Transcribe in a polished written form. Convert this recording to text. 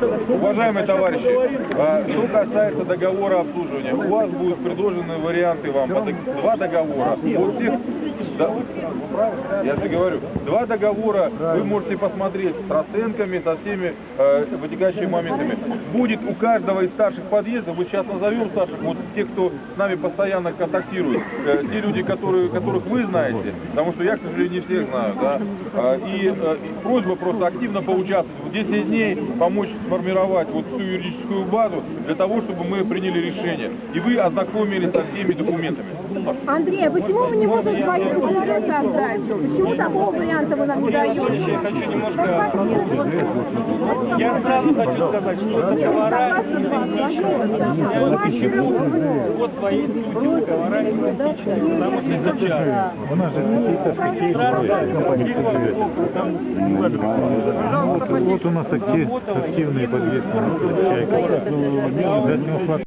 Уважаемые товарищи, что касается договора обслуживания, у вас будут предложены варианты вам. Два договора. Вот всех, я же говорю, два договора вы можете посмотреть с расценками, со всеми вытекающими моментами. Будет у каждого из старших подъездов, вы сейчас назовем старших, вот те, кто с нами постоянно контактирует, те люди, которых вы знаете, потому что я, к сожалению, не всех знаю, да, и просьба просто активно поучаствовать, в 10 дней помочь сформировать вот всю юридическую базу для того, чтобы мы приняли решение, и вы ознакомились со всеми документами. Андрей, а почему вы не можете свои документы создать? Почему такого варианта вы нам не даете? Я хочу немножко... Я сразу хочу сказать, что договора вот своей сути договора идентичны, потому что сейчас... У нас же какие-то вот у нас активные подвески.